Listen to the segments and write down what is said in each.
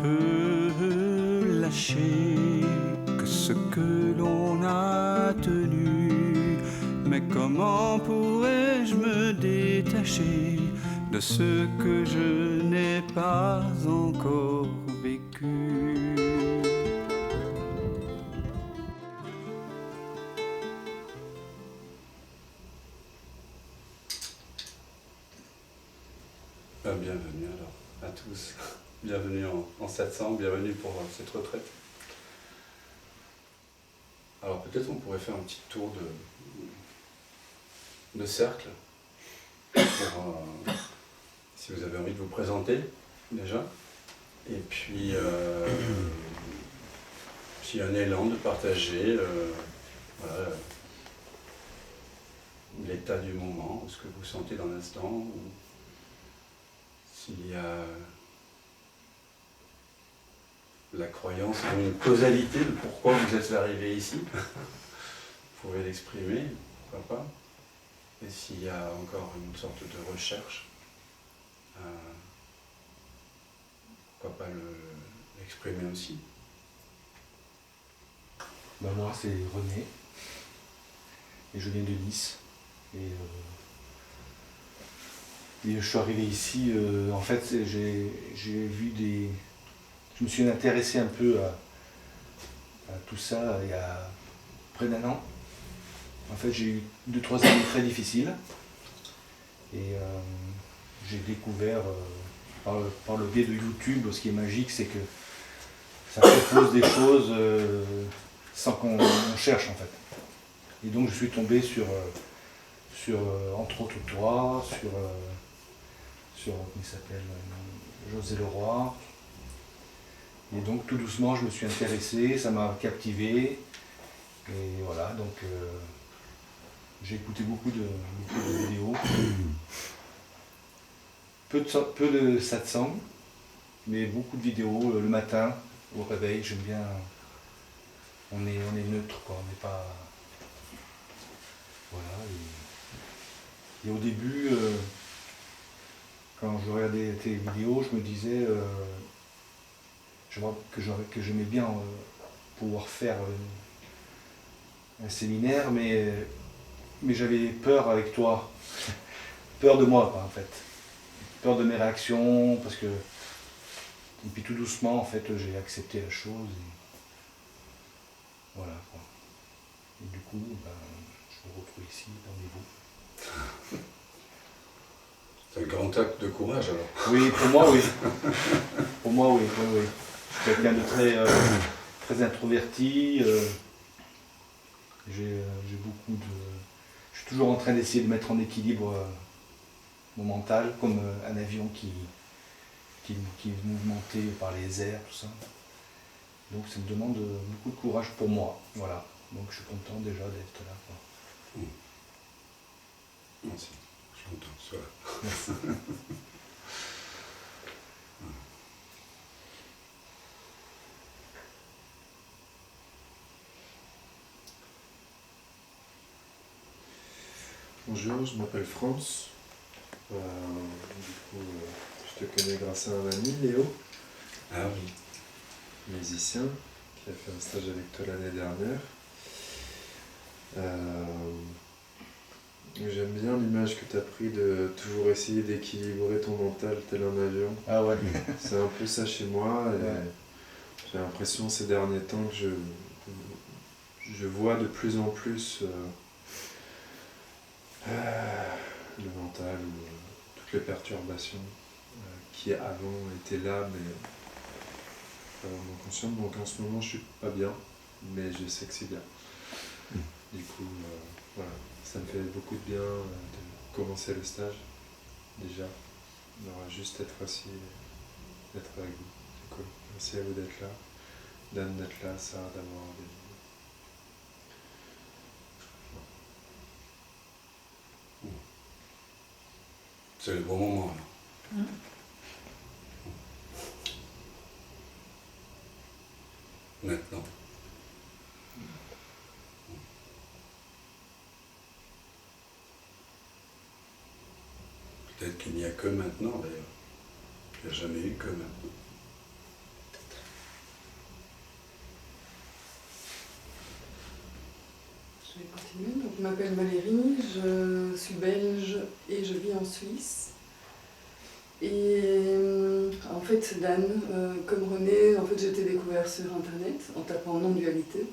peux lâcher que ce que l'on a tenu. Mais comment pourrais-je me détacher de ce que je n'ai pas encore vécu? Bienvenue alors à tous. Bienvenue en satsang, bienvenue pour cette retraite. Alors peut-être on pourrait faire un petit tour de cercle pour, si vous avez envie de vous présenter déjà. Et puis un élan de partager voilà, l'état du moment, ce que vous sentez dans l'instant, ou s'il y a la croyance en une causalité de pourquoi vous êtes arrivé ici, vous pouvez l'exprimer, pourquoi pas. Et s'il y a encore une sorte de recherche, pourquoi pas l'exprimer aussi. Ben moi c'est René, et je viens de Nice. Et je suis arrivé ici, en fait j'ai vu des... Je me suis intéressé un peu à tout ça il y a près d'1 an. En fait j'ai eu 2-3 années très difficiles, et j'ai découvert par le biais de YouTube, ce qui est magique, c'est que ça propose des choses sans qu'on cherche en fait. Et donc je suis tombé sur entre autres toi, sur comment il s'appelle, José Leroy. Et donc tout doucement je me suis intéressé, ça m'a captivé. Et voilà, donc j'ai écouté beaucoup de vidéos. Peu de satsang, mais beaucoup de vidéos le matin, au réveil. J'aime bien. On est neutre, quoi, on n'est pas. Voilà. Et au début, quand je regardais tes vidéos, je me disais que j'aimais bien pouvoir faire un séminaire, mais j'avais peur avec toi. Peur de moi, quoi, en fait. Peur de mes réactions, parce que. Et puis tout doucement, en fait, j'ai accepté la chose. Et voilà, quoi. Et du coup, ben, je me retrouve ici, parmi vous. C'est un grand acte de courage alors. Oui, pour moi, oui. Pour moi, oui. Je suis quelqu'un de très introverti. J'ai beaucoup de... Je suis toujours en train d'essayer de mettre en équilibre mon mental, comme un avion qui est mouvementé par les airs, tout ça. Donc ça me demande beaucoup de courage pour moi. Voilà. Donc je suis content déjà d'être là, quoi. Merci. Je suis content que tu sois là. Merci. Bonjour, je m'appelle France. Du coup, je te connais grâce à un ami, Léo. Ah oui. Musicien, qui a fait un stage avec toi l'année dernière. J'aime bien l'image que tu as pris de toujours essayer d'équilibrer ton mental tel un avion. Ah ouais. C'est un peu ça chez moi. Et Ouais. j'ai l'impression ces derniers temps que je vois de plus en plus le mental ou toutes les perturbations qui avant étaient là, mais pas vraiment conscientes. Donc en ce moment je suis pas bien, mais je sais que c'est bien. Du coup, voilà, ça me fait beaucoup de bien de commencer le stage déjà. On aura juste cette fois-ci d'être avec vous. C'est cool. Merci à vous d'être là. Dan d'être là, Sarah d'avoir organisé. C'est le bon moment là. Maintenant. Peut-être qu'il n'y a que maintenant d'ailleurs. Il n'y a jamais eu que maintenant. Donc, je m'appelle Valérie, je suis belge et je vis en Suisse. Et en fait, Dan, comme René, en fait, j'ai été découvert sur Internet en tapant non-dualité.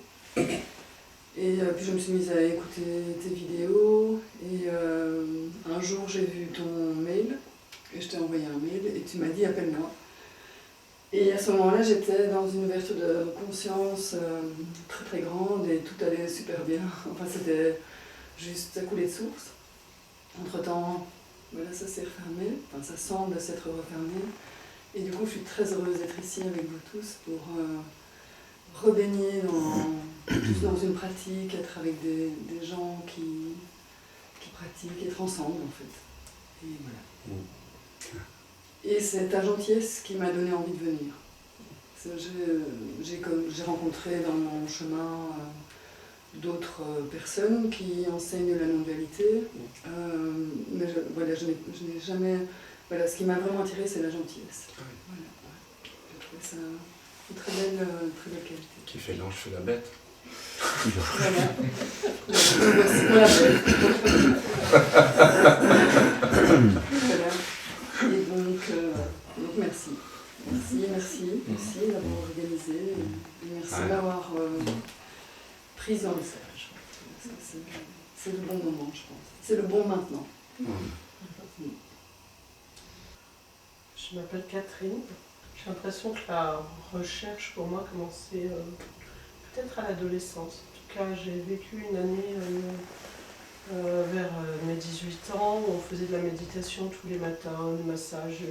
Et puis je me suis mise à écouter tes vidéos. Et un jour, j'ai vu ton mail et je t'ai envoyé un mail et tu m'as dit appelle-moi. Et à ce moment-là, j'étais dans une ouverture de conscience très très grande et tout allait super bien. Enfin, c'était juste, ça coulait de source. Entre-temps, voilà, ça s'est refermé, enfin ça semble s'être refermé. Et du coup, je suis très heureuse d'être ici avec vous tous pour rebaigner dans une pratique, être avec des gens qui pratiquent, être ensemble en fait. Et voilà. Et c'est ta gentillesse qui m'a donné envie de venir. J'ai rencontré dans mon chemin d'autres personnes qui enseignent la non-dualité, mais je n'ai jamais... Voilà, ce qui m'a vraiment attiré, c'est la gentillesse. Voilà, ouais. J'ai trouvé ça une très belle qualité. Qui fait l'ange, fait la bête. Voilà. Voici moi la bête. Voilà. Et donc merci. Merci d'avoir organisé et merci d'avoir pris dans le message. Parce que c'est le bon moment, je pense. C'est le bon maintenant. Je m'appelle Catherine. J'ai l'impression que la recherche pour moi a commencé peut-être à l'adolescence. En tout cas, j'ai vécu une année vers mes 18 ans où on faisait de la méditation tous les matins, des massages,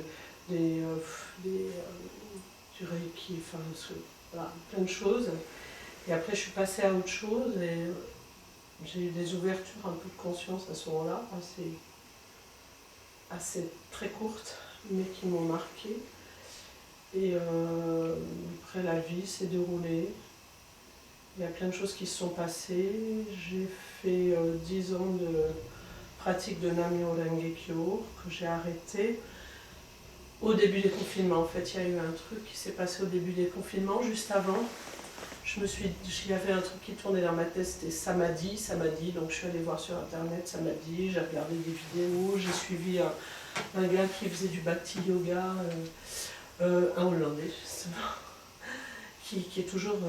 du reiki, enfin voilà, plein de choses. Et après, je suis passée à autre chose et j'ai eu des ouvertures un peu de conscience à ce moment-là, assez très courtes, mais qui m'ont marquée. Et après, la vie s'est déroulée. Il y a plein de choses qui se sont passées. J'ai fait 10 ans de pratique de Namyo Renge-kyo que j'ai arrêté au début des confinements. En fait, il y a eu un truc qui s'est passé au début des confinements, juste avant. Il y avait un truc qui tournait dans ma tête, c'était Samadhi, donc je suis allée voir sur internet Samadhi, j'ai regardé des vidéos, j'ai suivi un gars qui faisait du Bhakti Yoga, un Hollandais justement, qui est toujours,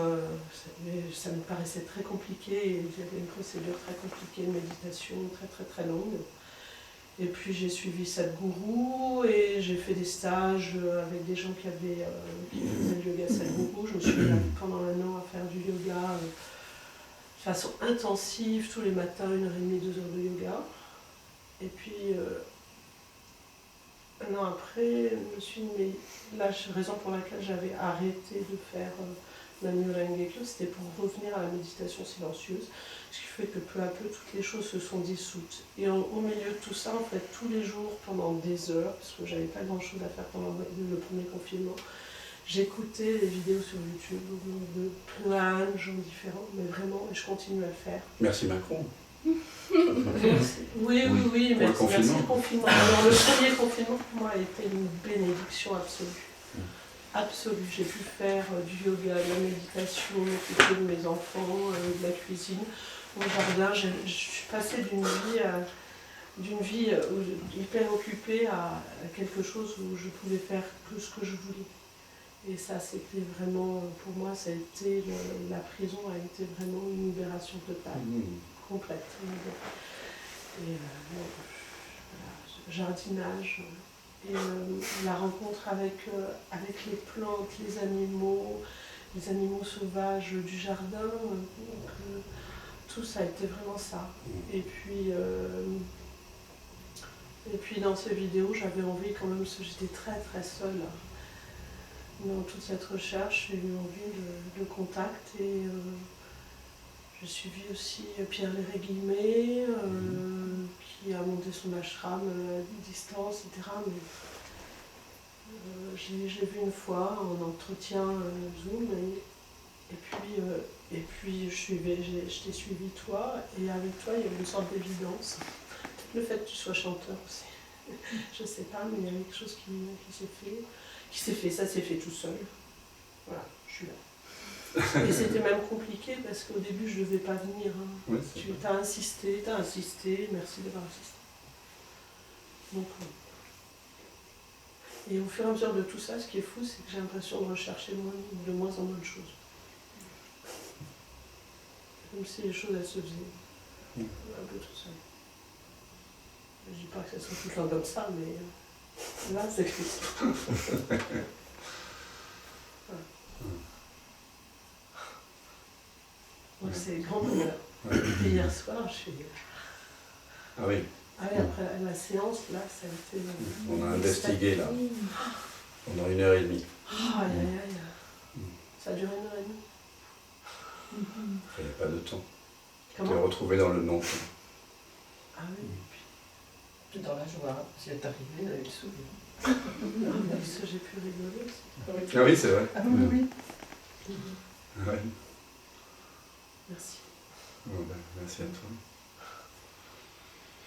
ça me paraissait très compliqué, et il y avait une procédure très compliquée de méditation, très très très longue. Et puis j'ai suivi Sadhguru et j'ai fait des stages avec des gens qui faisaient le yoga Sadhguru. Je me suis mis pendant un an à faire du yoga de façon intensive, tous les matins, 1h30, 2 heures de yoga. Et puis un an après, je me suis dit, mais la raison pour laquelle j'avais arrêté de faire Namyo Renge-kyo, c'était pour revenir à la méditation silencieuse. Ce qui fait que peu à peu, toutes les choses se sont dissoutes. Et au milieu de tout ça, en fait, tous les jours, pendant des heures, parce que j'avais pas grand-chose à faire pendant le premier confinement, j'écoutais les vidéos sur YouTube de plein de gens différents, mais vraiment, et je continue à le faire. Merci Macron. Oui, pour merci, le confinement. merci le confinement. Alors, le premier confinement, pour moi, a été une bénédiction absolue. Absolue. J'ai pu faire du yoga, de la méditation, m'occuper de mes enfants, de la cuisine. Au jardin, je suis passée d'une vie hyper occupée à quelque chose où je pouvais faire tout ce que je voulais. Et ça, c'était vraiment, pour moi, ça a été, la prison a été vraiment une libération totale, complète. Et voilà, jardinage, et la rencontre avec les plantes, les animaux sauvages du jardin. Tout ça a été vraiment ça. Et puis dans ces vidéos, j'avais envie quand même, parce que j'étais très très seule dans toute cette recherche, j'ai eu envie de contact et j'ai suivi aussi Pierre Léry-Guillemé qui a monté son ashram à distance, etc. Mais j'ai vu une fois en entretien Zoom et puis je t'ai suivi toi, et avec toi il y avait une sorte d'évidence. Peut-être le fait que tu sois chanteur aussi, je sais pas, mais il y avait quelque chose qui s'est fait, ça s'est fait tout seul. Voilà, je suis là. Et c'était même compliqué parce qu'au début je ne devais pas venir. Hein. Ouais, Tu as insisté, merci d'avoir insisté. Donc, et au fur et à mesure de tout ça, ce qui est fou, c'est que j'ai l'impression de rechercher de moins en moins de choses. Comme si les choses elles se faisaient un peu tout seul. Je dis pas que ça soit tout le temps comme ça, mais là c'est comme ça. Donc c'est grand bonheur. Et hier soir, je suis. Ah oui, Ah oui, après la séance, là, ça a été. on a investigué là, pendant 1h30. Ah, aïe, aïe, aïe. Ça a duré 1h30. Il n'y a pas de temps. Tu t'es Comment? retrouvé dans le non. Ah oui. Puis dans la joie, si elle est arrivée, elle avait le sourire. Ah, mais ça, j'ai pu rigoler aussi. Ah oui, c'est vrai. Ah oui, oui. Ouais. Merci. Bon, ben, merci à toi.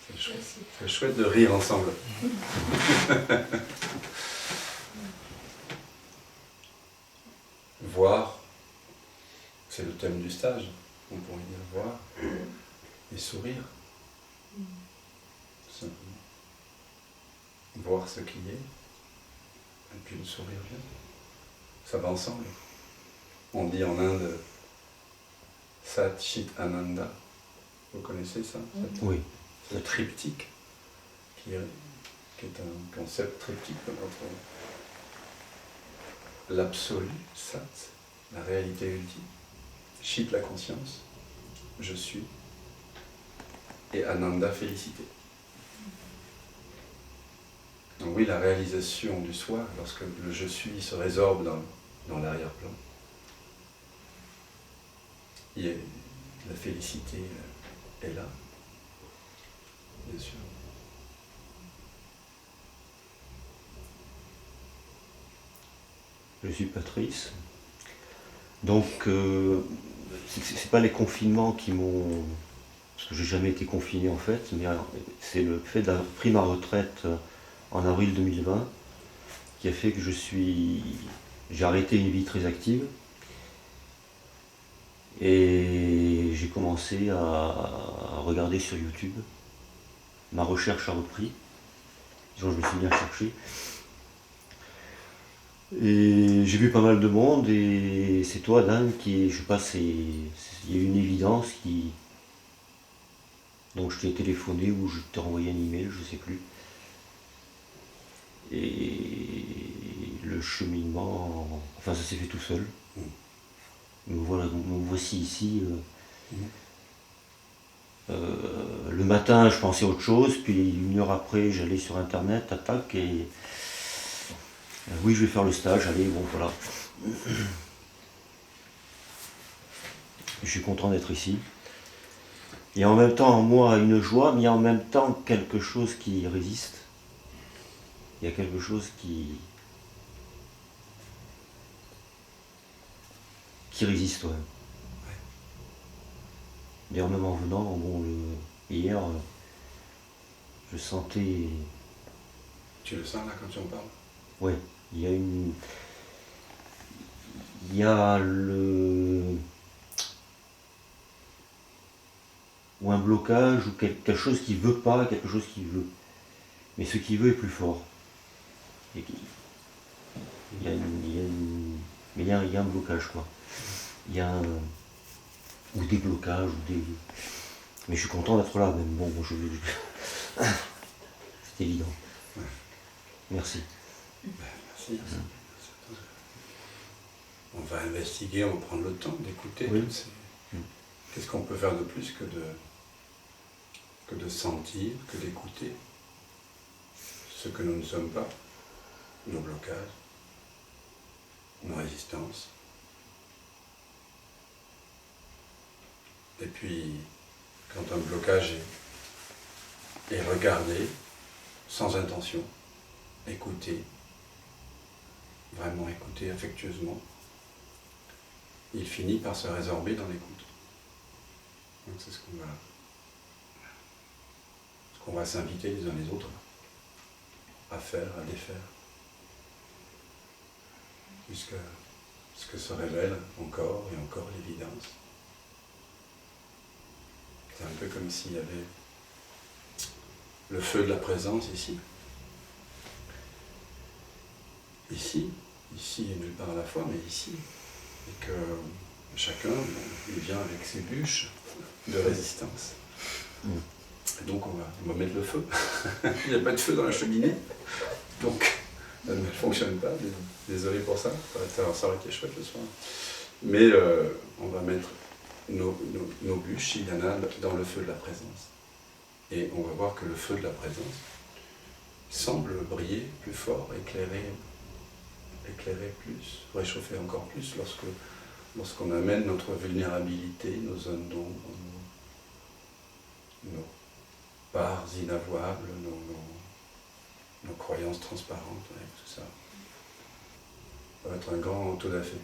C'est chouette. Merci. C'est chouette de rire ensemble. Voir, c'est le thème du stage. On pourrait dire voir et sourire. Tout simplement. Voir ce qui est, et puis le sourire vient. Ça va ensemble. On dit en Inde Sat Chit Ananda. Vous connaissez ça? Oui. Le triptyque, qui est un concept triptyque entre l'absolu, Sat, la réalité ultime, Chit, la conscience, je suis, et Ananda, félicité. Donc oui, la réalisation du soi, lorsque le je suis se résorbe dans l'arrière-plan, la félicité est là, bien sûr. Je suis Patrice. Donc, c'est pas les confinements qui m'ont... Parce que j'ai jamais été confiné en fait, mais c'est le fait d'avoir pris ma retraite en avril 2020 qui a fait que j'ai arrêté une vie très active et j'ai commencé à regarder sur YouTube. Ma recherche a repris, disons, je me suis bien cherché. Et j'ai vu pas mal de monde et c'est toi, Dan, qui, je sais pas, il y a une évidence qui... Donc je t'ai téléphoné ou je t'ai renvoyé un email, je sais plus. Et le cheminement, enfin ça s'est fait tout seul. Me voici ici. Le matin, je pensais à autre chose, puis 1 heure après, j'allais sur internet, attaque, et oui, je vais faire le stage, allez, bon, voilà. Je suis content d'être ici. Et en même temps, en moi, une joie, mais en même temps, quelque chose qui résiste. Il y a quelque chose qui résiste, ouais. D'ailleurs, même en venant, bon, hier, je sentais... Tu le sens là quand tu en parles? Ouais, il y a ou un blocage, ou quelque chose qui veut pas, quelque chose qui veut. Mais ce qui veut est plus fort. Il y a un blocage, quoi. Il y a ou des blocages, ou des... Mais je suis content d'être là, même. Bon, c'est évident. Merci. Merci. On va investiguer, on va prendre le temps d'écouter Oui. toutes ces... Qu'est-ce qu'on peut faire de plus que de sentir, que d'écouter ce que nous ne sommes pas, nos blocages, nos résistances. Et puis, quand un blocage est regardé, sans intention, écouté, vraiment écouté affectueusement, il finit par se résorber dans l'écoute. Donc c'est ce qu'on va s'inviter les uns les autres à faire, à défaire, jusqu'à ce que se révèle encore et encore l'évidence. C'est un peu comme s'il y avait le feu de la présence ici. Ici et nulle part à la fois, mais ici. Et que chacun, il vient avec ses bûches de résistance. Et donc on va mettre le feu. Il n'y a pas de feu dans la cheminée. Donc elle ne fonctionne pas. Désolé pour ça. Ça aurait été chouette le soir. Mais on va mettre nos bûches, s'il y en a, dans le feu de la présence. Et on va voir que le feu de la présence semble briller plus fort, éclairer plus, réchauffer encore plus lorsqu'on amène notre vulnérabilité, nos zones d'ombre, nos parts inavouables, nos croyances transparentes, ouais, tout ça. Ça va être un grand tout à fait.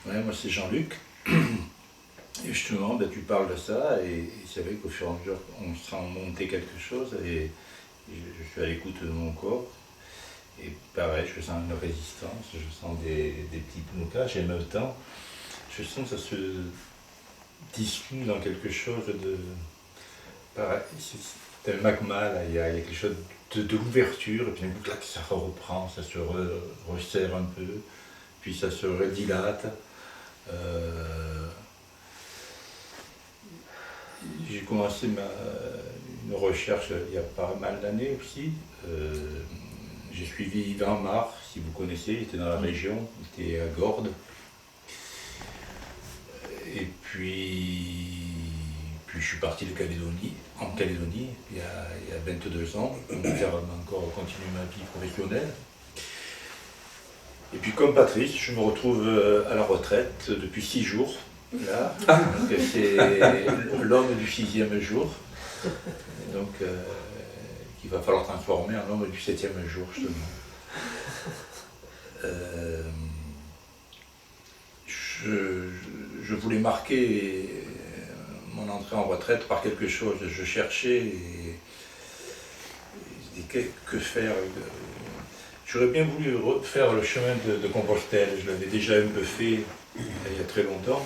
Ouais, moi c'est Jean-Luc. Et justement, tu parles de ça, et c'est vrai qu'au fur et à mesure, on sent monter quelque chose, et je suis à l'écoute de mon corps. Et pareil, je sens une résistance, je sens des petits blocages, et en même temps, je sens que ça se dissout dans quelque chose de... Pareil, c'est un magma, là, il y a quelque chose de l'ouverture, et puis d'un coup, là, ça reprend, ça se resserre un peu, puis ça se redilate. J'ai commencé une recherche il y a pas mal d'années aussi. J'ai suivi Yvan Mar, si vous connaissez, il était dans la région, il était à Gordes. Et puis je suis parti en Calédonie il y a 22 ans, pour faire encore continuer ma vie professionnelle. Et puis comme Patrice, je me retrouve à la retraite depuis 6 jours. Là, donc c'est l'homme du 6e jour, donc qu'il va falloir transformer en l'homme du 7e jour, justement. Je voulais marquer mon entrée en retraite par quelque chose. Je cherchais et que faire. J'aurais bien voulu refaire le chemin de Compostelle. Je l'avais déjà un peu fait il y a très longtemps.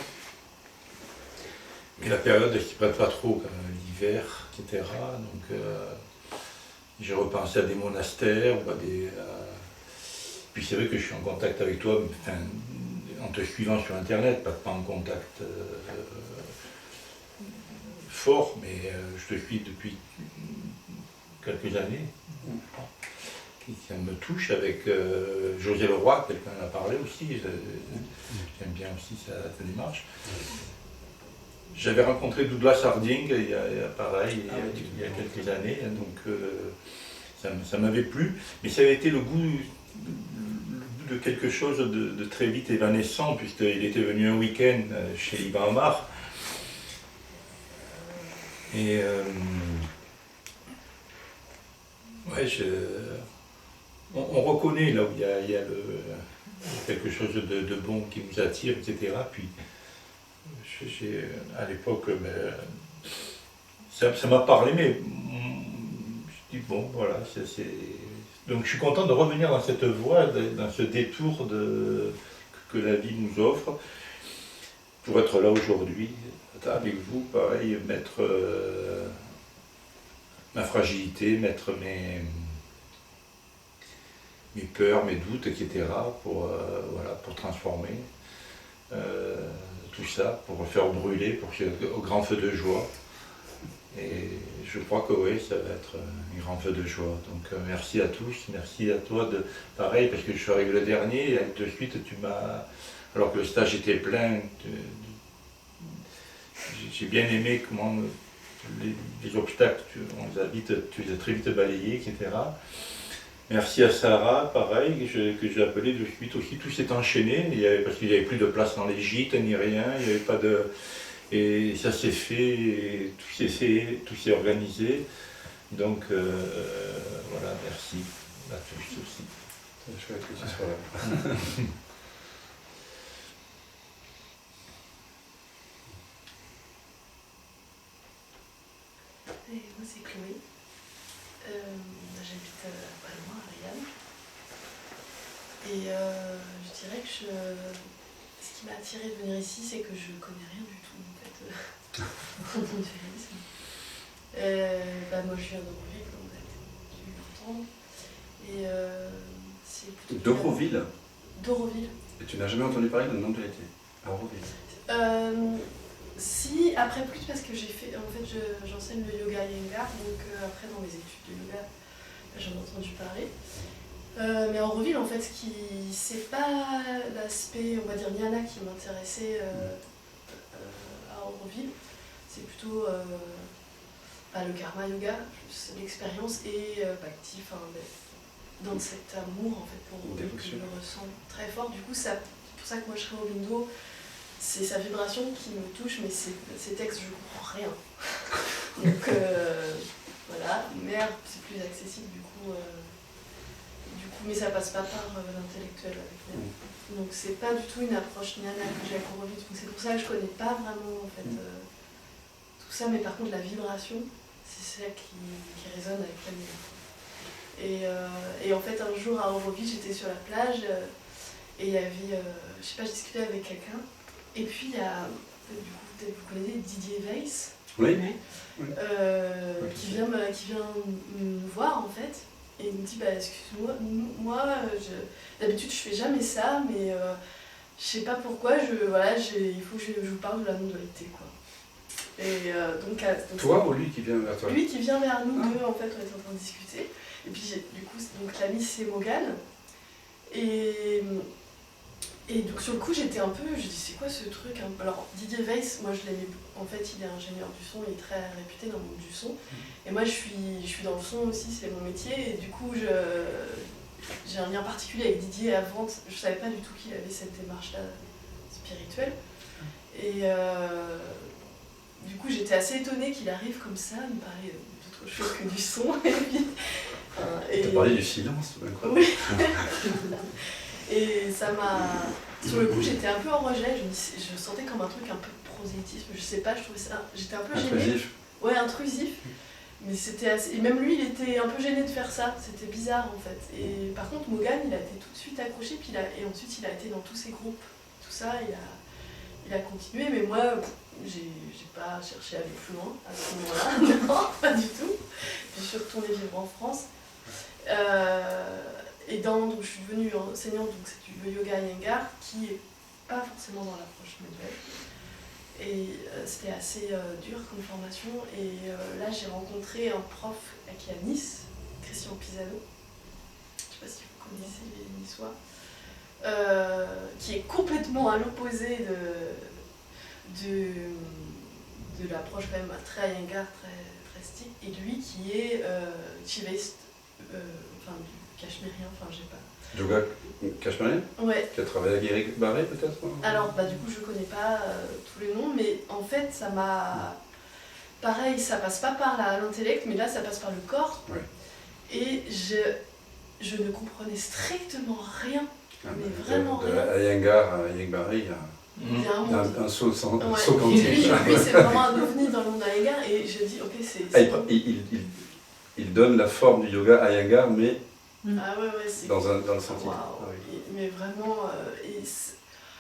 Mais la période ne s'y prête pas trop, comme l'hiver, etc. Donc j'ai repensé à des monastères, ou à des... Puis c'est vrai que je suis en contact avec toi, enfin, en te suivant sur Internet, pas en contact fort, mais je te suis depuis quelques années. Ça me touche avec José Leroy, quelqu'un en a parlé aussi, j'aime bien aussi sa démarche. J'avais rencontré Douglas Harding il y a quelques années, donc ça m'avait plu, mais ça avait été le goût de quelque chose de très vite évanescent, puisqu'il était venu un week-end chez Yvan Amar. Et ouais, on reconnaît là où il y a quelque chose de bon qui nous attire, etc. Puis, à l'époque, ça m'a parlé, mais je dis bon, voilà, donc je suis content de revenir dans cette voie, dans ce détour que la vie nous offre, pour être là aujourd'hui, avec vous, pareil, mettre ma fragilité, mettre mes peurs, mes doutes, etc., pour transformer tout ça, pour faire brûler, au grand feu de joie. Et je crois que oui, ça va être un grand feu de joie. Donc merci à tous, merci à toi pareil, parce que je suis arrivé le dernier, et de suite tu m'as, alors que le stage était plein, j'ai bien aimé comment les obstacles, tu les as très vite balayés, etc. Merci à Sarah, pareil, que j'ai appelé de suite aussi. Tout s'est enchaîné, parce qu'il n'y avait plus de place dans les gîtes, ni rien, il n'y avait pas de... Et ça s'est fait, et tout s'est organisé. Donc voilà, merci à tous aussi. C'est chouette que tu sois là. Et moi c'est Chloé. J'habite Et je dirais que ce qui m'a attirée de venir ici, c'est que je connais rien du tout en fait en éthologisme. Moi je viens d'Auroville, on a été depuis longtemps. Et c'est plutôt. D'Auroville. D'Auroville. Et tu n'as jamais entendu parler de Nontélité à Auroville? Si, après plus parce que j'enseigne le yoga Iyengar, donc après dans mes études de yoga, j'en ai entendu parler. Mais à Auroville, en fait, c'est pas l'aspect, on va dire, jnana qui m'intéressait à Auroville, c'est plutôt le karma yoga, l'expérience et bhakti, dans cet amour en fait pour Auroville que je ressens très fort. Du coup, c'est pour ça que moi je serais au Aurobindo. C'est sa vibration qui me touche, mais ces textes, je comprends rien. Donc voilà, merde, c'est plus accessible du coup, mais ça passe pas par l'intellectuel avec Néa. Donc c'est pas du tout une approche jnana que j'ai à Auroville. Donc c'est pour ça que je connais pas vraiment en fait tout ça, mais par contre la vibration, c'est celle qui résonne avec la Néa. Et en fait un jour à Auroville, j'étais sur la plage et il y avait, je sais pas, je discutais avec quelqu'un. Et puis il y a, du coup, peut-être vous connaissez Didier Weiss, oui. Qui vient me voir en fait, et il me dit excuse-moi, moi d'habitude je fais jamais ça, mais je sais pas pourquoi, il faut que je vous parle de la non-dualité quoi. Et donc toi ou lui qui vient vers toi? Lui qui vient vers nous deux en fait, on était en train de discuter, et puis du coup donc l'ami c'est Morgane, et donc sur le coup j'étais un peu, je dis c'est quoi ce truc hein. Alors Didier Weiss, moi je l'aimais, en fait il est ingénieur du son, il est très réputé dans le monde du son, et moi je suis dans le son aussi, c'est mon métier, et du coup j'ai un lien particulier avec Didier avant, je savais pas du tout qu'il avait cette démarche là spirituelle, et du coup j'étais assez étonnée qu'il arrive comme ça, à me parler d'autre chose que du son, et puis... T'as parlé du silence, incroyable. Oui. Et ça m'a... Sur le coup, j'étais un peu en rejet, je sentais comme un truc un peu de prosélytisme, je sais pas, je trouvais ça... J'étais un peu gênée. Intrusif. Ouais, intrusif. Mais c'était assez... Et même lui, il était un peu gêné de faire ça, c'était bizarre en fait. Et par contre, Morgane, il a été tout de suite accroché, puis et ensuite il a été dans tous ses groupes. Tout ça, il a continué, mais moi, j'ai pas cherché à aller plus loin à ce moment-là, non, pas du tout. Je suis retournée vivre en France. Et donc je suis devenue enseignante, donc c'est du yoga Iyengar, qui est pas forcément dans l'approche médiévale. Et c'était assez dur comme formation. Et là j'ai rencontré un prof qui est à Nice, Christian Pisano. Je sais pas si vous connaissez les Niçois. Qui est complètement à l'opposé de l'approche quand même très Iyengar, très stick. Et lui qui est chiviste, du cachemérien, je sais pas. Yoga cachemérien? Ouais. Tu as travaillé avec Eric Barré peut-être? Alors du coup je connais pas tous les noms, mais en fait ça m'a... Pareil, ça passe pas par l'intellect, mais là ça passe par le corps. Ouais. Et je ne comprenais strictement rien, mais vraiment rien. rien. À Iyengar, à Eric Barré, il y a un saut quantique. Lui c'est vraiment un ovni dans le monde Iyengar, et je dis ok c'est... Il donne la forme du yoga à Iyengar, mais c'est dans le sentier. Wow. Ah oui. Mais vraiment...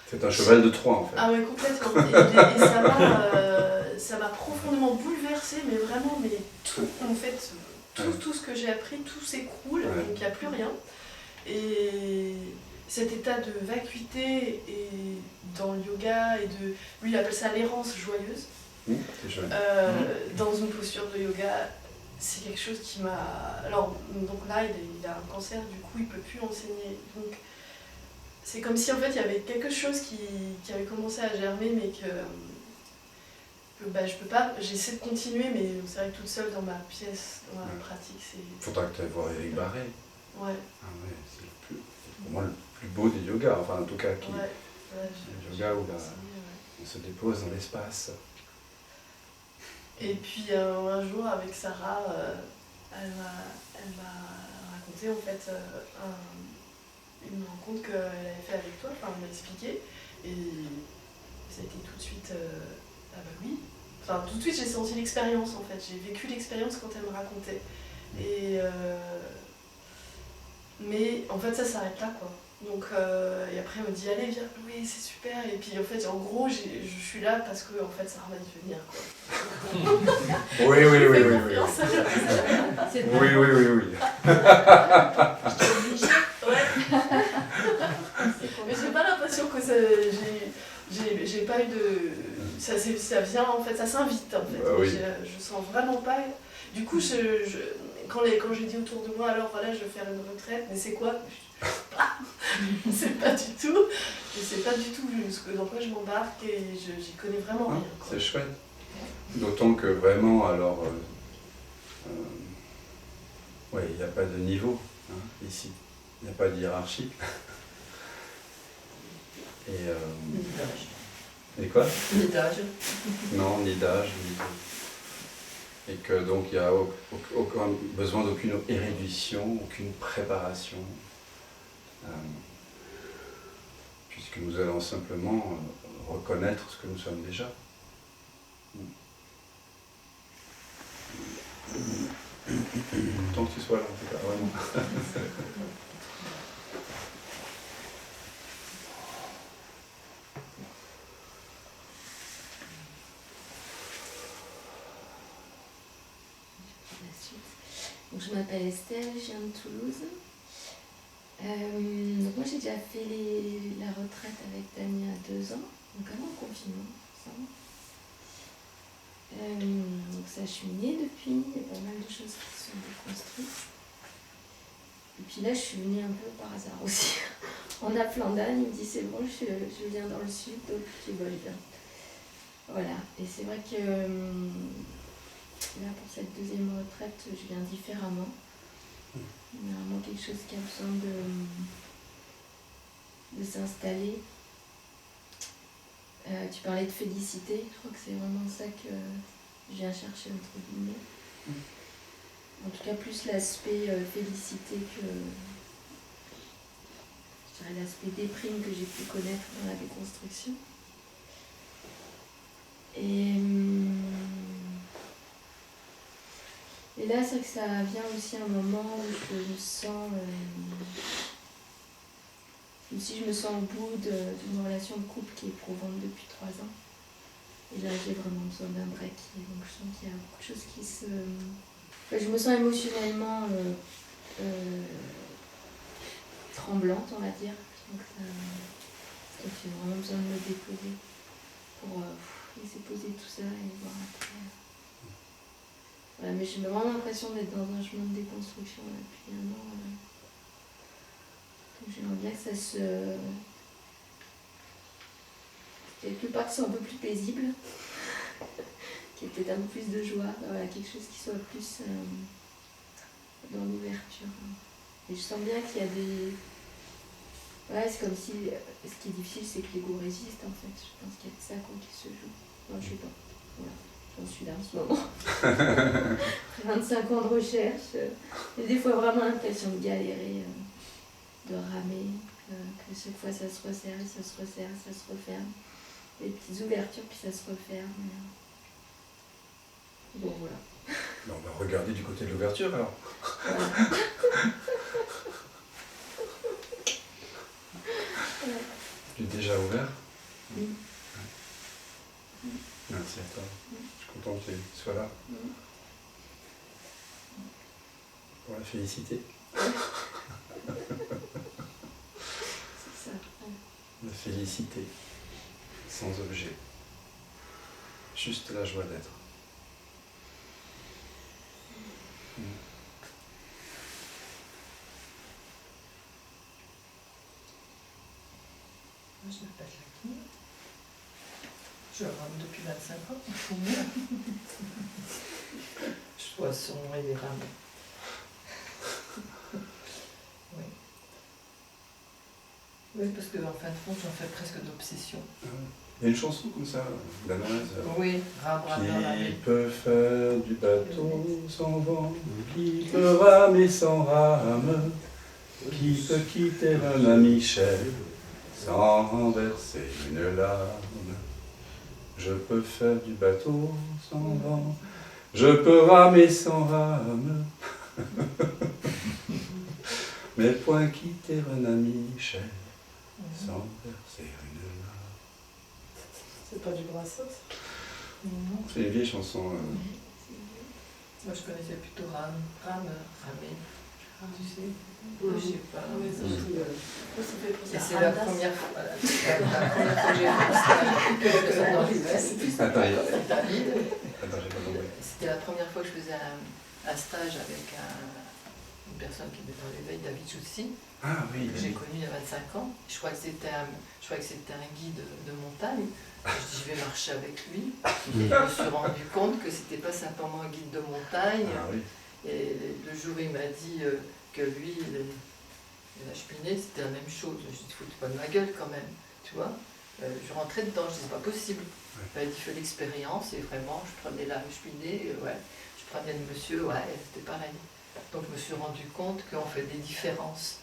c'est un cheval de Troie en fait. Ah ouais, complètement. Et ça m'a profondément bouleversée, mais vraiment, tout, en fait, tout ce que j'ai appris, tout s'écroule, donc il n'y a plus rien. Et cet état de vacuité et dans le yoga, lui il appelle ça l'errance joyeuse, dans une posture de yoga, c'est quelque chose qui m'a... Alors, donc là, il a un cancer, du coup, il ne peut plus enseigner. Donc, c'est comme si, en fait, il y avait quelque chose qui avait commencé à germer, mais que je peux pas... J'essaie de continuer, mais c'est vrai que toute seule dans ma pièce, dans ma pratique, c'est... Faudra que tu ailles voir Eric Barré. Ouais. Ah ouais, c'est pour moi le plus beau des yogas, enfin en tout cas, le yoga où on se dépose dans l'espace. Et puis un jour avec Sarah, elle m'a raconté en fait une rencontre qu'elle avait fait avec toi, elle m'a expliqué, et ça a été tout de suite, oui, tout de suite j'ai senti l'expérience en fait, j'ai vécu l'expérience quand elle me racontait. Et mais en fait, ça s'arrête là, quoi. Donc, et après, elle me dit, allez, viens, oui, c'est super. Et puis, en fait, en gros, je suis là parce que, en fait, ça va venir, quoi. Oui. Je t'ai obligée. Ouais. Mais j'ai pas l'impression que ça. J'ai pas eu de. Ça vient, en fait, ça s'invite, en fait. Oui. Je sens vraiment pas. Du coup, quand j'ai dit autour de moi, alors voilà, je vais faire une retraite, mais c'est quoi? Je sais pas du tout. Je sais pas du tout dans quoi je m'embarque et j'y connais vraiment rien. C'est chouette. D'autant que vraiment, alors, ouais, il n'y a pas de niveau ici. Il n'y a pas de hiérarchie. Ni d'âge. Et quoi? Ni d'âge. Non, ni d'âge, ni de... Et que donc il n'y a aucun besoin d'aucune érudition, aucune préparation. Puisque nous allons simplement reconnaître ce que nous sommes déjà. Tant que tu sois là, en tout cas, vraiment. Donc, je m'appelle Estelle, je viens de Toulouse. Donc moi j'ai déjà fait la retraite avec Dany à 2 ans, donc avant le confinement, donc ça je suis née depuis, il y a pas mal de choses qui sont déconstruites. Et puis là je suis venue un peu par hasard aussi, en appelant Dan, il me dit c'est bon, je viens dans le sud, donc je viens. Voilà, et c'est vrai que là pour cette deuxième retraite je viens différemment. Il y a vraiment quelque chose qui a besoin de s'installer. Tu parlais de félicité, je crois que c'est vraiment ça que je viens chercher entre guillemets. En tout cas plus l'aspect félicité que je dirais l'aspect déprime que j'ai pu connaître dans la déconstruction. Et là, c'est vrai que ça vient aussi à un moment où je me sens, si je me sens au bout d'une relation de couple qui est éprouvante depuis 3 ans. Et là, j'ai vraiment besoin d'un break. Et donc, je sens qu'il y a beaucoup de choses qui se... Enfin, je me sens émotionnellement tremblante, on va dire. Donc, j'ai vraiment besoin de me déposer pour laisser poser tout ça et voir après. Voilà, mais j'ai vraiment l'impression d'être dans un chemin de déconstruction là, depuis 1 an. Donc j'aimerais bien que ça se... quelque part que ce soit un peu plus paisible, qu'il y ait peut-être un peu plus de joie, voilà, quelque chose qui soit plus dans l'ouverture. Et je sens bien qu'il y a des... Ouais, c'est comme si... Ce qui est difficile, c'est que l'ego résiste en fait. Je pense qu'il y a de ça qui se joue. Moi, je sais pas. Voilà. J'en suis là en ce moment. 25 ans de recherche. J'ai des fois vraiment l'impression de galérer, de ramer, que chaque fois ça se resserre, ça se resserre, ça se referme. Des petites ouvertures, puis ça se referme. Bon, voilà. On va regarder du côté de l'ouverture alors. Voilà. Tu es déjà ouvert? Oui. Merci à toi. Je suis content que tu sois là. Pour la féliciter. C'est ça. La félicité. Sans objet. Juste la joie d'être. Moi, je m'appelle Jacqueline. Je rame depuis 25 ans, il faut mieux. Je poisson et les rames. Oui. Oui, parce qu'en fin de compte, j'en fais presque d'obsession. Il y a une chanson comme ça, danoise. Oui, rame, rame, rame. Qui peut faire du bateau sans vent, qui peut ramer sans rame, qui peut quitter un ami cher sans renverser une larme. Je peux faire du bateau sans vent, je peux ramer sans rame. Mais point quitter un ami cher, sans verser une larme. C'est pas du Brassens? Non. C'est une vieille chanson. Moi, je connaissais plutôt Ramé. Tu sais, Oui. je sais pas. Oui, ça, Et c'est la première fois, voilà, la première fois que j'ai fait un stage que je faisais dans l'Ouest. Attends, David. j'ai pas compris. C'était la première fois que je faisais un stage avec une personne qui était dans l'éveil, David Joussi, Ah oui. que j'ai connu il y a 25 ans. Je crois que c'était un guide de montagne. Je dis, je vais marcher avec lui. Et je me suis rendu compte que c'était pas simplement un guide de montagne. Ah oui. Et le jour où il m'a dit que lui, la cheminée, c'était la même chose. Je dis, te fous pas de ma gueule quand même, tu vois. Je rentrais dedans, je dis, c'est pas possible. Il dit, fais l'expérience, et vraiment, je prenais la cheminée, ouais. Je prenais le monsieur, ouais, c'était pareil. Donc je me suis rendu compte qu'on fait des différences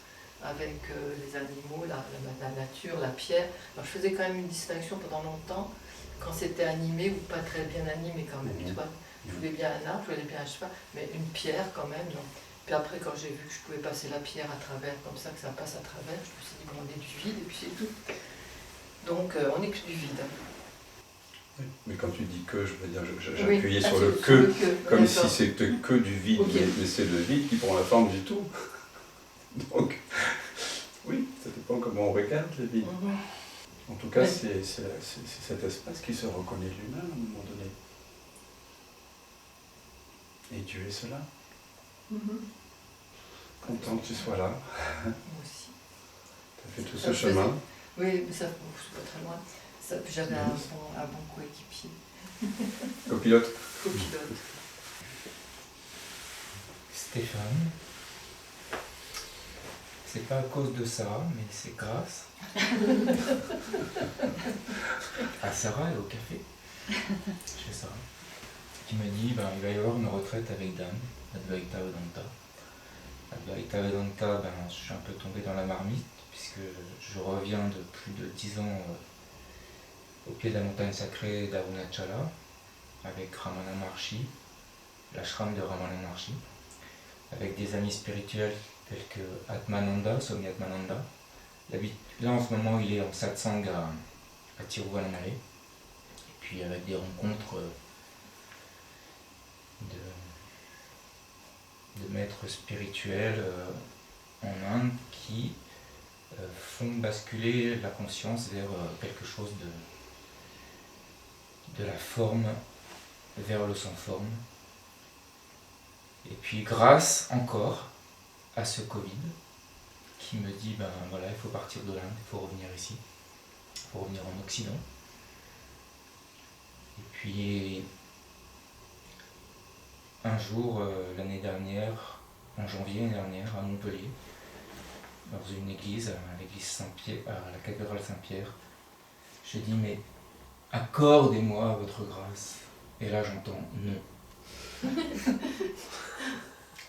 avec les animaux, la nature, la pierre. Alors je faisais quand même une distinction pendant longtemps, quand c'était animé ou pas très bien animé quand même, tu vois. Je voulais bien un arbre, je voulais bien un cheval, mais une pierre quand même, non. Puis après, quand j'ai vu que je pouvais passer la pierre à travers, comme ça, que ça passe à travers, je me suis dit, bon, on est du vide, et puis c'est tout. Donc, on est que du vide. Oui. Mais quand tu dis que, je veux dire, Oui. j'appuyais sur Ah, le sur que, le que, comme d'accord. si c'était que du vide, Ok. mais c'est le vide qui prend la forme du tout. Donc, oui, ça dépend comment on regarde le vide. En tout cas, Ouais. c'est cet espace qui se reconnaît lui-même à un moment donné. Et Dieu est cela. Content que tu sois là. Moi aussi. Tu as fait tout Ça ce chemin. Oui, mais ça, bon, je suis pas très loin. J'avais un bon coéquipier. Copilote. Copilote. Stéphane. C'est pas à cause de ça, mais c'est grâce à Sarah et au café, chez Sarah, qui m'a dit ben, il va y avoir une retraite avec Dan, Advaita Vedanta. Advaita Vedanta, ben, je suis un peu tombé dans la marmite, puisque je reviens de plus de 10 ans au pied de la montagne sacrée d'Arunachala, avec Ramana Maharshi, l'ashram de Ramana Maharshi, avec des amis spirituels tels que Atmananda, Swami Atmananda. Là en ce moment il est en satsang à Tiruvannamalai, et puis avec des rencontres de maîtres spirituels en Inde qui font basculer la conscience vers quelque chose de la forme vers le sans forme. Et puis grâce encore à ce Covid qui me dit ben voilà, il faut partir de l'Inde, il faut revenir ici, il faut revenir en Occident. Et puis un jour l'année dernière, en janvier l'année dernière, à Montpellier, dans une église, à l'église Saint-Pierre, à la cathédrale Saint-Pierre, j'ai dit mais accordez-moi votre grâce. Et là j'entends non.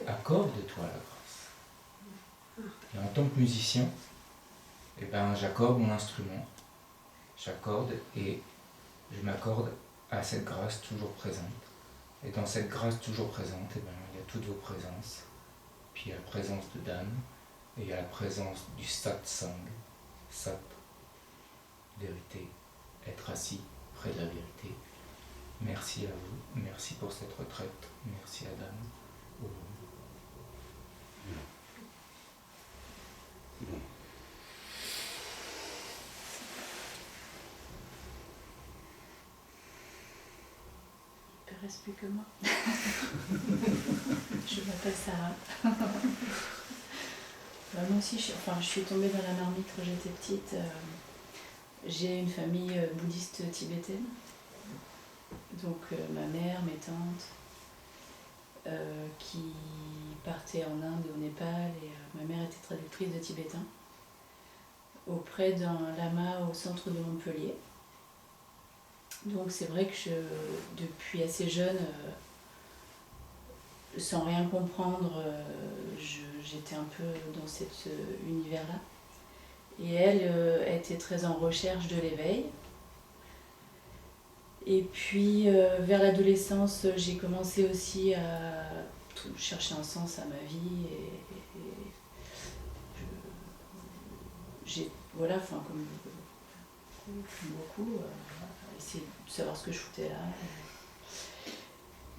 Accorde-toi la grâce. Et en tant que musicien, eh ben, j'accorde mon instrument, j'accorde et je m'accorde à cette grâce toujours présente. Et dans cette grâce toujours présente, eh ben, il y a toutes vos présences. Puis il y a la présence de Dan, et il y a la présence du satsang, sat, vérité, être assis près de la vérité. Merci à vous, merci pour cette retraite, merci à Dan. Il ne reste plus que moi. Je m'appelle Sarah. Moi aussi, je suis tombée dans la marmite quand j'étais petite. J'ai une famille bouddhiste tibétaine. Donc ma mère, mes tantes, qui partaient en Inde et au Népal. Et ma mère était traductrice de tibétain auprès d'un lama au centre de Montpellier. Donc c'est vrai que depuis assez jeune, sans rien comprendre, j'étais un peu dans cet univers-là. Et elle était très en recherche de l'éveil. Et puis vers l'adolescence, j'ai commencé aussi à chercher un sens à ma vie j'ai, voilà, enfin, comme beaucoup, essayer de savoir ce que je foutais là.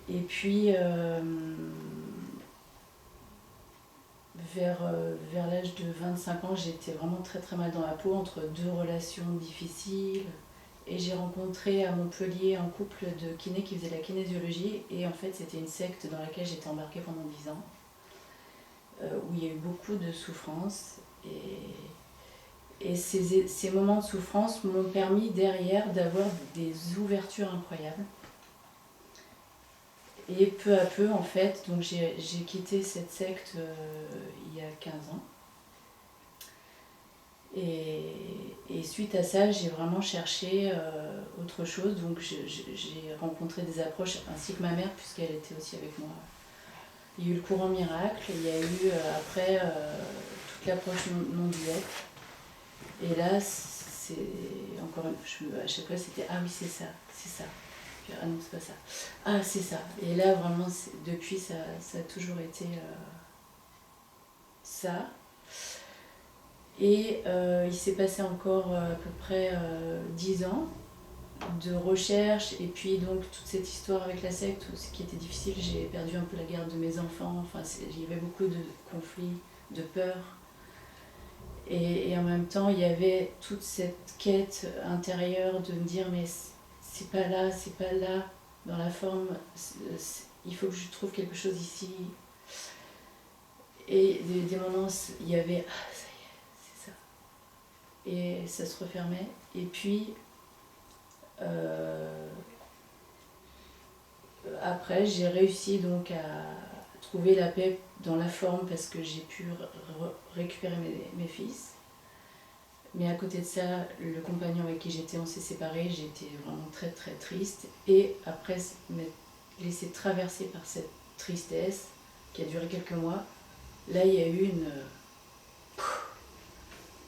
Et puis, vers l'âge de 25 ans, j'étais vraiment très très mal dans la peau, entre deux relations difficiles. Et j'ai rencontré à Montpellier un couple de kinés qui faisait de la kinésiologie. Et en fait, c'était une secte dans laquelle j'étais embarquée pendant 10 ans, où il y a eu beaucoup de souffrance. Et ces moments de souffrance m'ont permis derrière d'avoir des ouvertures incroyables. Et peu à peu, en fait, donc j'ai quitté cette secte il y a 15 ans. Et suite à ça, j'ai vraiment cherché autre chose. Donc j'ai rencontré des approches, ainsi que ma mère, puisqu'elle était aussi avec moi. Il y a eu le courant miracle, il y a eu après toute l'approche non-duette. Et là, c'est encore à chaque fois, c'était ah oui, c'est ça, c'est ça. Puis, ah non, c'est pas ça. Ah, c'est ça. Et là, vraiment, depuis, ça a toujours été ça. Et il s'est passé encore à peu près 10 ans de recherche, et puis donc toute cette histoire avec la secte, ce qui était difficile, j'ai perdu un peu la garde de mes enfants, enfin, il y avait beaucoup de conflits, de peurs. Et en même temps, il y avait toute cette quête intérieure de me dire mais c'est pas là, dans la forme, il faut que je trouve quelque chose ici. Et des moments, il y avait ah ça y est, c'est ça. Et ça se refermait. Et puis après, j'ai réussi donc à trouver la paix dans la forme parce que j'ai pu récupérer mes fils. Mais à côté de ça, le compagnon avec qui j'étais, on s'est séparés, j'étais vraiment très très triste. Et après m'être laissée traverser par cette tristesse qui a duré quelques mois, là il y a eu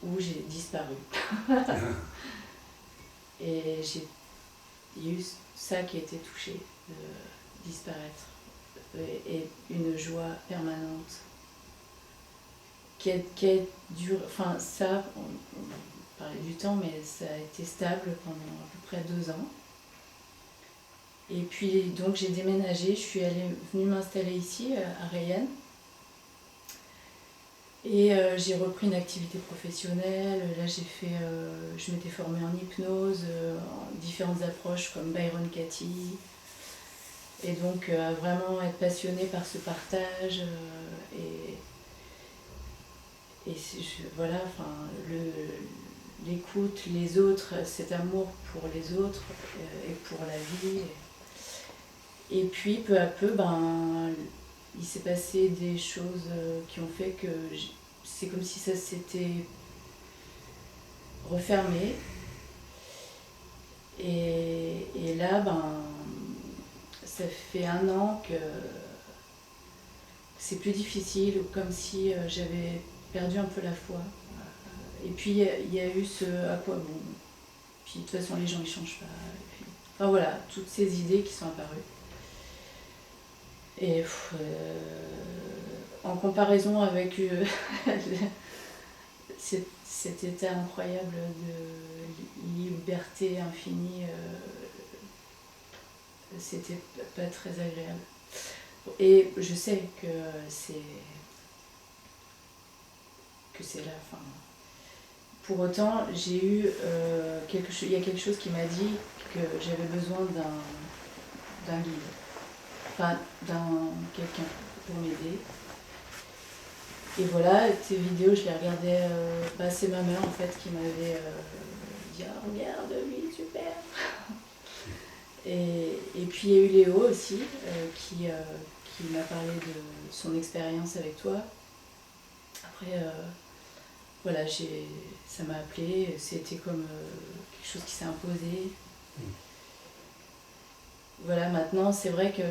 où j'ai disparu. Et il y a eu ça qui a été touché, de disparaître. Et une joie permanente qui a duré, enfin ça, on parlait du temps, mais ça a été stable pendant à peu près 2 ans. Et puis donc j'ai déménagé, je suis venue m'installer ici à Reillanne. Et j'ai repris une activité professionnelle. Là je m'étais formée en hypnose, en différentes approches comme Byron Katie. Et donc vraiment être passionnée par ce partage voilà, enfin, l'écoute, les autres, cet amour pour les autres et pour la vie. Et puis peu à peu, il s'est passé des choses qui ont fait que c'est comme si ça s'était refermé. Et là, ça fait 1 an que c'est plus difficile, comme si j'avais perdu un peu la foi. Et puis il y a eu ce à quoi bon. Puis de toute façon les gens ils changent pas. Et puis, enfin voilà, toutes ces idées qui sont apparues. Et en comparaison avec cet état incroyable de liberté infinie, c'était pas très agréable. Et je sais que c'est la fin. Pour autant, j'ai eu il y a quelque chose qui m'a dit que j'avais besoin d'un guide, enfin quelqu'un pour m'aider. Et voilà, tes vidéos, je les regardais, c'est ma mère en fait qui m'avait dit ah, regarde, lui, super. Et puis il y a eu Léo aussi qui m'a parlé de son expérience avec toi. Après, voilà, ça m'a appelé, c'était comme quelque chose qui s'est imposé. Voilà, maintenant c'est vrai que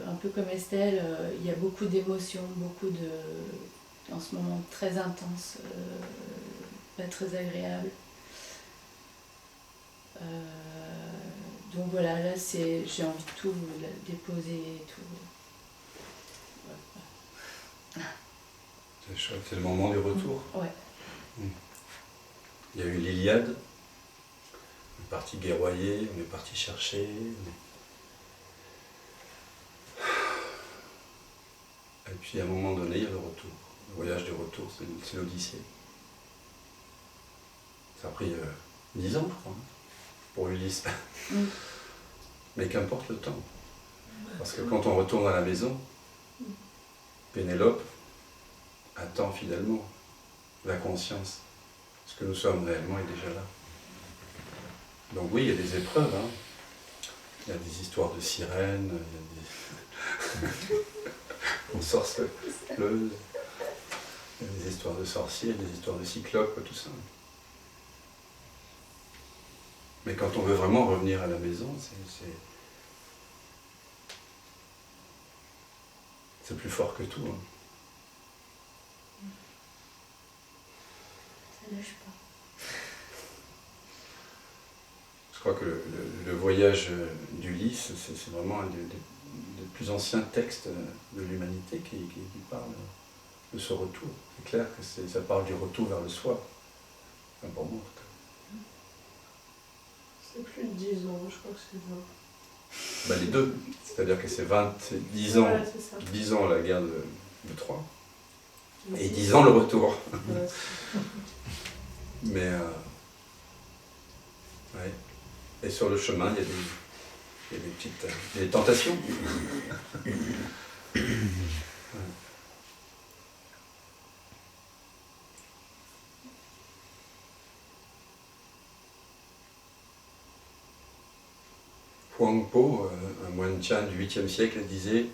un peu comme Estelle, il y a beaucoup d'émotions, en ce moment très intenses, pas très agréables. Donc voilà, là j'ai envie de tout déposer et tout. Voilà. C'est chouette, c'est le moment du retour. Ouais. Il y a eu l'Iliade, on est parti guerroyer, on est parti chercher. Et puis à un moment donné, il y a le retour. Le voyage du retour, c'est l'Odyssée. Ça a pris 10 ans, je crois, pour Ulysse. Mais qu'importe le temps. Parce que quand on retourne à la maison, Pénélope attend fidèlement la conscience. Ce que nous sommes réellement est déjà là. Donc oui, il y a des épreuves. Hein. Il y a des histoires de sirènes, il y a des sorceleuses, il y a des histoires de sorciers, des histoires de cyclopes, tout ça. Mais quand on veut vraiment revenir à la maison, c'est plus fort que tout. Hein. Ça lâche pas. Je crois que le voyage d'Ulysse, c'est vraiment un des plus anciens textes de l'humanité qui parle de ce retour. C'est clair que ça parle du retour vers le soi. Enfin, pour moi, en tout cas. C'est plus de 10 ans, je crois que c'est 20. Bah, les deux. C'est-à-dire que c'est 10 ans, Ouais, c'est ça. 10 ans la guerre de Troie. Et 10 ans le retour. Ouais, Mais, ouais. Et sur le chemin, il y a des petites des tentations. Ouais. Huang Po, un moine Chan du 8e siècle, disait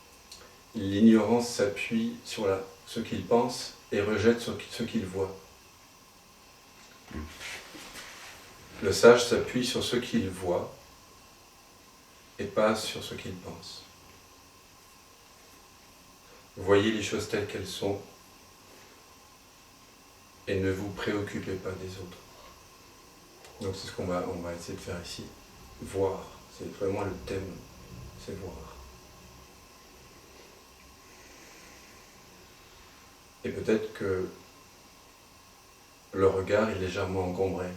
« L'ignorance s'appuie sur ce qu'il pense et rejette ce qu'il voit. Le sage s'appuie sur ce qu'il voit et pas sur ce qu'il pense. Voyez les choses telles qu'elles sont et ne vous préoccupez pas des autres. » Donc c'est ce qu'on va essayer de faire ici. Voir, c'est vraiment le thème, c'est voir. Et peut-être que le regard est légèrement encombré.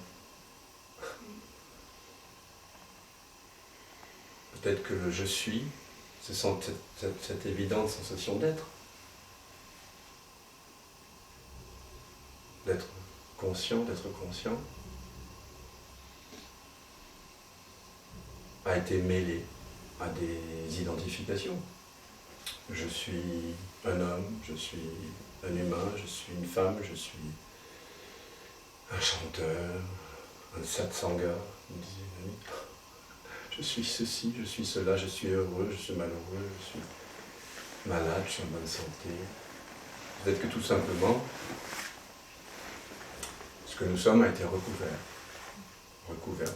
Peut-être que le je suis, c'est cette évidente sensation d'être. D'être conscient, a été mêlé à des identifications. Je suis un homme, je suis un humain, je suis une femme, je suis un chanteur, un satsanga, me disait une amie. Je suis ceci, je suis cela, je suis heureux, je suis malheureux, je suis malade, je suis en bonne santé. Peut-être que tout simplement, ce que nous sommes a été recouvert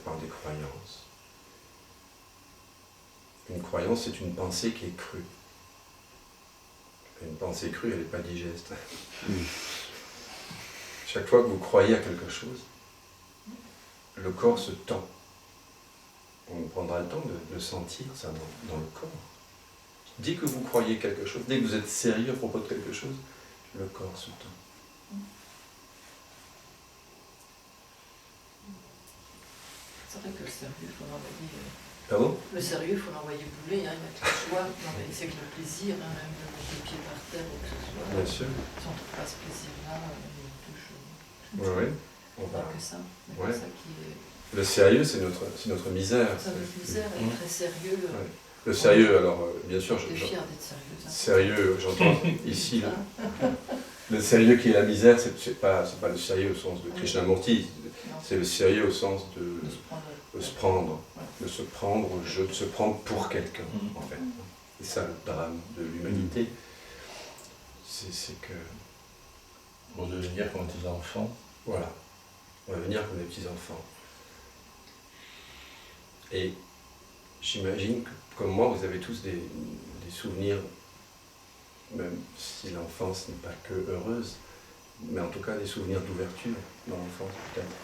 par des croyances. Une croyance, c'est une pensée qui est crue. Une pensée crue, elle n'est pas digeste. Chaque fois que vous croyez à quelque chose, le corps se tend. On prendra le temps de sentir ça dans le corps. Dès que vous croyez quelque chose, dès que vous êtes sérieux à propos de quelque chose, le corps se tend. C'est vrai que le sérieux, il faut l'envoyer. Pardon ? Le sérieux, il faut l'envoyer bouler, hein, il y a tout le choix. Non, mais c'est que le plaisir, hein, même de mettre les pieds par terre ou que ce soit. Bien sûr. Si on ne trouve pas ce plaisir-là, il touche. Oui. Pas que ça. Mais Ouais. ça qui est... Le sérieux, c'est notre misère. Ça, notre misère est très sérieux. Ouais. Le sérieux, alors, bien sûr, T'es fier d'être sérieux. Ça. Sérieux, j'entends ici. Le sérieux qui est la misère, c'est pas le sérieux au sens de Krishnamurti, c'est le sérieux au sens de se prendre, de se prendre au jeu, de se prendre pour quelqu'un, en fait. C'est ça le drame de l'humanité. C'est que... Pour devenir comme tes enfants. Voilà. On va devenir comme des petits-enfants. Et j'imagine que, comme moi, vous avez tous des souvenirs, même si l'enfance n'est pas que heureuse, mais en tout cas des souvenirs d'ouverture dans l'enfance, peut-être.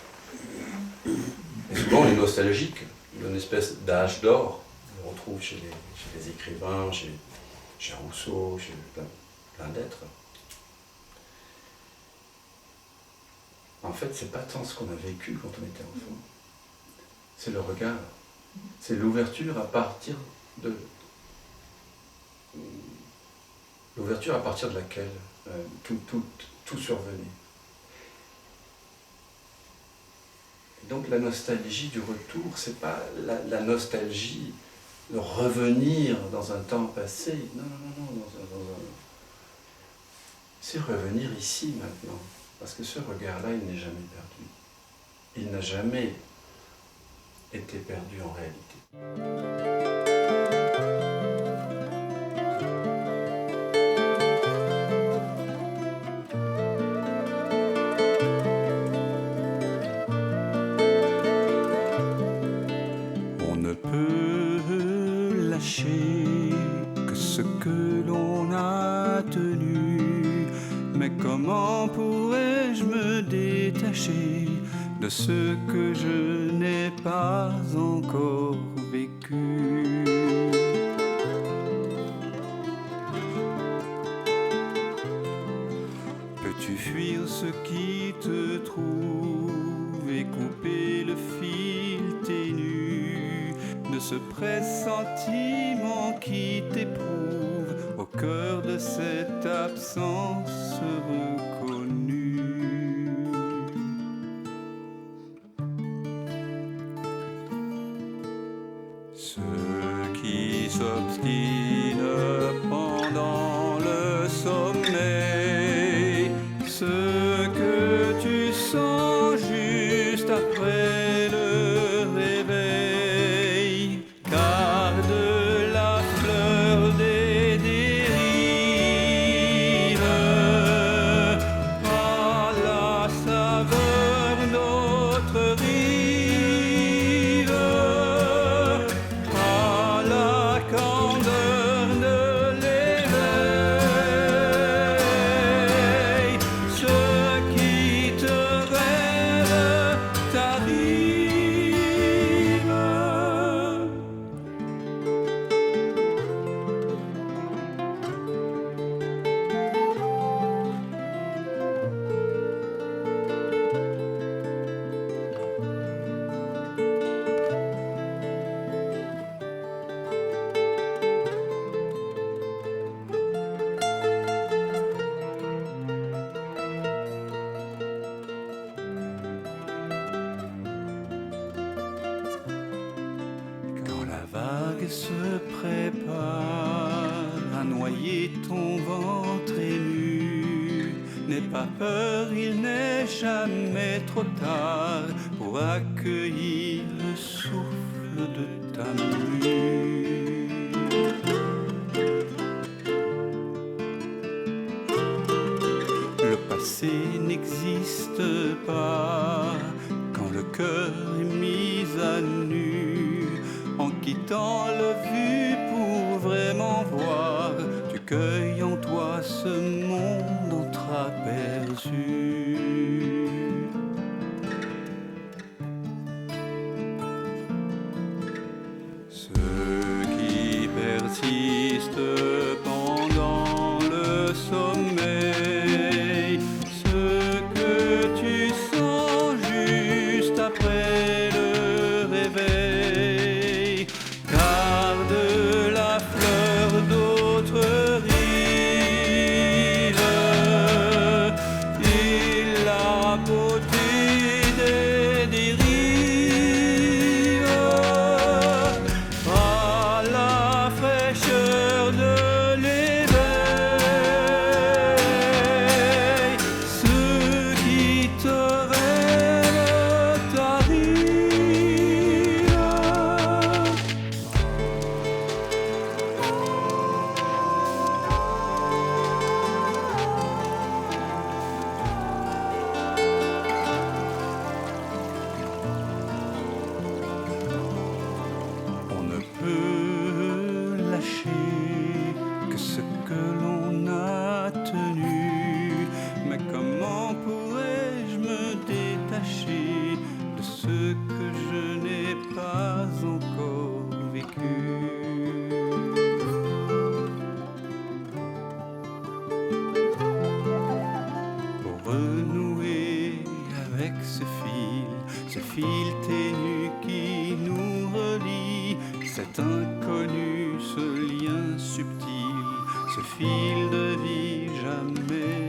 Et souvent, on est nostalgique d'une espèce d'âge d'or qu'on retrouve chez les écrivains, chez Rousseau, chez plein d'êtres. En en fait, c'est pas tant ce qu'on a vécu quand on était enfant, c'est le regard, c'est l'ouverture à partir de... L'ouverture à partir de laquelle tout survenait. Donc la nostalgie du retour, c'est pas la nostalgie de revenir dans un temps passé. Non. C'est revenir ici maintenant. Parce que ce regard-là, il n'est jamais perdu. Il n'a jamais été perdu en réalité. Que ce que l'on a tenu, mais comment pourrais-je me détacher de ce que je n'ai pas encore vécu? Peux-tu fuir ce qui te trouve et couper le fil ténu de ce pressentiment qui t'éprouve au cœur de cette absence reconnue? Ce qui s'obstine pendant le sommeil, ce que tu sens juste après le réveil, car de la fleur des dérives à la saveur notre rive, à la candeur de l'éveil, ce qui te rêve t'arrive. Quand la vague se prépare à noyer ton ventre ému, n'aie pas peur, il n'est jamais trop tard pour accueillir le souffle de ta mue. Le passé n'existe pas quand le cœur est mis à nu. En quittant le vu pour vraiment voir, tu cueilles en toi ce monde entreaperçu. Ce qui persiste pendant le sommeil, ce que tu sens juste après le réveil, car de la fleur d'autres rives, il a cet inconnu, ce lien subtil, ce fil de vie jamais